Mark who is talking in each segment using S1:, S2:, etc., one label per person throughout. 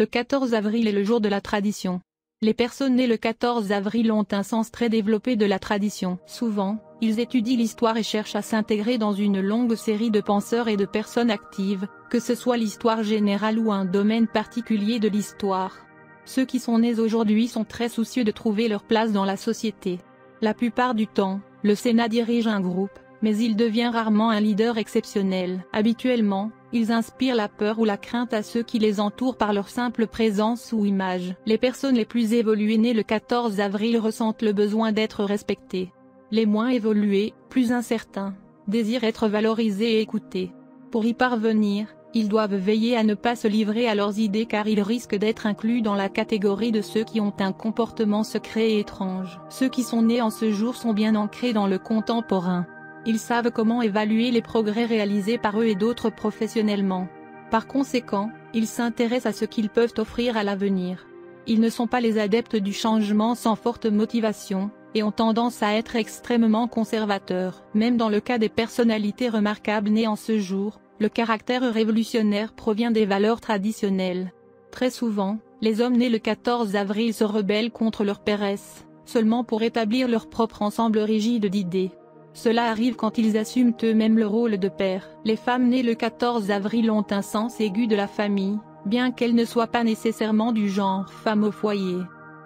S1: Le 14 avril est le jour de la tradition. Les personnes nées le 14 avril ont un sens très développé de la tradition. Souvent, ils étudient l'histoire et cherchent à s'intégrer dans une longue série de penseurs et de personnes actives, que ce soit l'histoire générale ou un domaine particulier de l'histoire. Ceux qui sont nés aujourd'hui sont très soucieux de trouver leur place dans la société. La plupart du temps, le Sénat dirige un groupe, mais il devient rarement un leader exceptionnel. Habituellement, ils inspirent la peur ou la crainte à ceux qui les entourent par leur simple présence ou image. Les personnes les plus évoluées nées le 14 avril ressentent le besoin d'être respectées. Les moins évolués, plus incertains, désirent être valorisés et écoutés. Pour y parvenir, ils doivent veiller à ne pas se livrer à leurs idées car ils risquent d'être inclus dans la catégorie de ceux qui ont un comportement secret et étrange. Ceux qui sont nés en ce jour sont bien ancrés dans le contemporain. Ils savent comment évaluer les progrès réalisés par eux et d'autres professionnellement. Par conséquent, ils s'intéressent à ce qu'ils peuvent offrir à l'avenir. Ils ne sont pas les adeptes du changement sans forte motivation, et ont tendance à être extrêmement conservateurs. Même dans le cas des personnalités remarquables nées en ce jour, le caractère révolutionnaire provient des valeurs traditionnelles. Très souvent, les hommes nés le 14 avril se rebellent contre leur paresse, seulement pour établir leur propre ensemble rigide d'idées. Cela arrive quand ils assument eux-mêmes le rôle de père. Les femmes nées le 14 avril ont un sens aigu de la famille, bien qu'elles ne soient pas nécessairement du genre femme au foyer.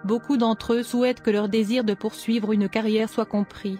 S1: Beaucoup d'entre eux souhaitent que leur désir de poursuivre une carrière soit compris.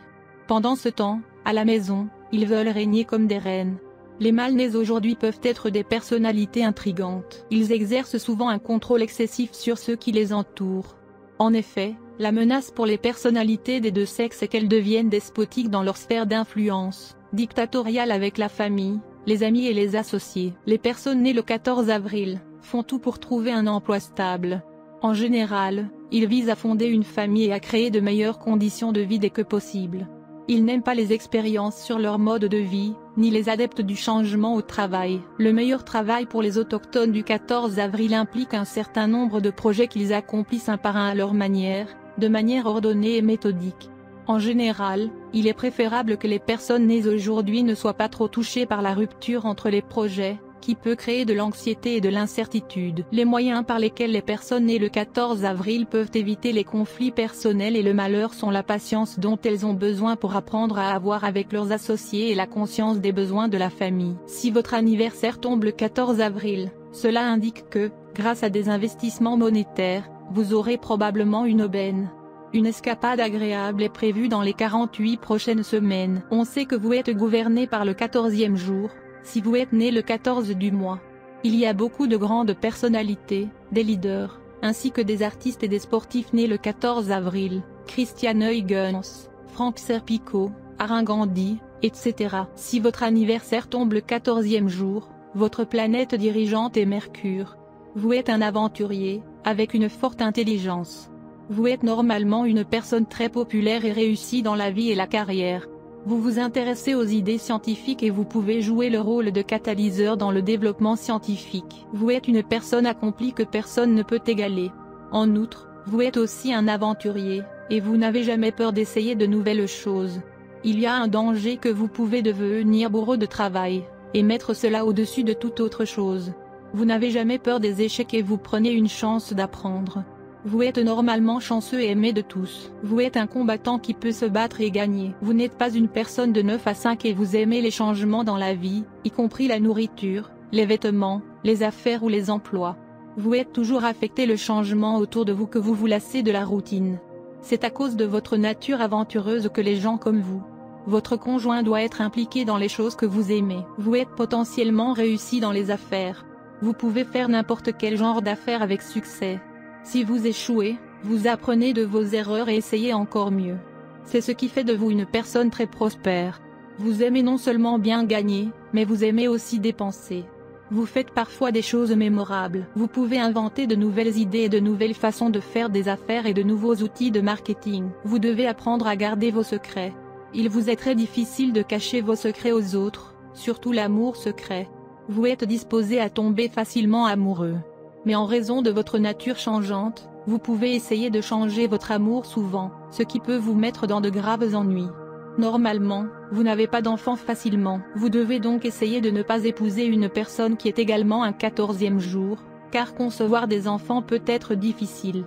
S1: Pendant ce temps, à la maison, ils veulent régner comme des reines. Les mâles nés aujourd'hui peuvent être des personnalités intrigantes. Ils exercent souvent un contrôle excessif sur ceux qui les entourent. En effet, la menace pour les personnalités des deux sexes est qu'elles deviennent despotiques dans leur sphère d'influence, dictatoriales avec la famille, les amis et les associés. Les personnes nées le 14 avril font tout pour trouver un emploi stable. En général, ils visent à fonder une famille et à créer de meilleures conditions de vie dès que possible. Ils n'aiment pas les expériences sur leur mode de vie, ni les adeptes du changement au travail. Le meilleur travail pour les autochtones du 14 avril implique un certain nombre de projets qu'ils accomplissent un par un à leur manière, de manière ordonnée et méthodique. En général, il est préférable que les personnes nées aujourd'hui ne soient pas trop touchées par la rupture entre les projets, qui peut créer de l'anxiété et de l'incertitude. Les moyens par lesquels les personnes nées le 14 avril peuvent éviter les conflits personnels et le malheur sont la patience dont elles ont besoin pour apprendre à avoir avec leurs associés et la conscience des besoins de la famille. Si votre anniversaire tombe le 14 avril, cela indique que, grâce à des investissements monétaires, vous aurez probablement une aubaine. Une escapade agréable est prévue dans les 48 prochaines semaines. On sait que vous êtes gouverné par le 14e jour, si vous êtes né le 14 du mois. Il y a beaucoup de grandes personnalités, des leaders, ainsi que des artistes et des sportifs nés le 14 avril, Christian Huygens, Frank Serpico, Aran Gandhi, etc. Si votre anniversaire tombe le 14e jour, votre planète dirigeante est Mercure. Vous êtes un aventurier, avec une forte intelligence. Vous êtes normalement une personne très populaire et réussie dans la vie et la carrière. Vous vous intéressez aux idées scientifiques et vous pouvez jouer le rôle de catalyseur dans le développement scientifique. Vous êtes une personne accomplie que personne ne peut égaler. En outre, vous êtes aussi un aventurier, et vous n'avez jamais peur d'essayer de nouvelles choses. Il y a un danger que vous pouvez devenir bourreau de travail, et mettre cela au-dessus de toute autre chose. Vous n'avez jamais peur des échecs et vous prenez une chance d'apprendre. Vous êtes normalement chanceux et aimé de tous. Vous êtes un combattant qui peut se battre et gagner. Vous n'êtes pas une personne de 9 à 5 et vous aimez les changements dans la vie, y compris la nourriture, les vêtements, les affaires ou les emplois. Vous êtes toujours affecté le changement autour de vous que vous vous lassez de la routine. C'est à cause de votre nature aventureuse que les gens comme vous. Votre conjoint doit être impliqué dans les choses que vous aimez. Vous êtes potentiellement réussi dans les affaires. Vous pouvez faire n'importe quel genre d'affaires avec succès. Si vous échouez, vous apprenez de vos erreurs et essayez encore mieux. C'est ce qui fait de vous une personne très prospère. Vous aimez non seulement bien gagner, mais vous aimez aussi dépenser. Vous faites parfois des choses mémorables. Vous pouvez inventer de nouvelles idées et de nouvelles façons de faire des affaires et de nouveaux outils de marketing. Vous devez apprendre à garder vos secrets. Il vous est très difficile de cacher vos secrets aux autres, surtout l'amour secret. Vous êtes disposé à tomber facilement amoureux. Mais en raison de votre nature changeante, vous pouvez essayer de changer votre amour souvent, ce qui peut vous mettre dans de graves ennuis. Normalement, vous n'avez pas d'enfant facilement. Vous devez donc essayer de ne pas épouser une personne qui est également un 14e jour, car concevoir des enfants peut être difficile.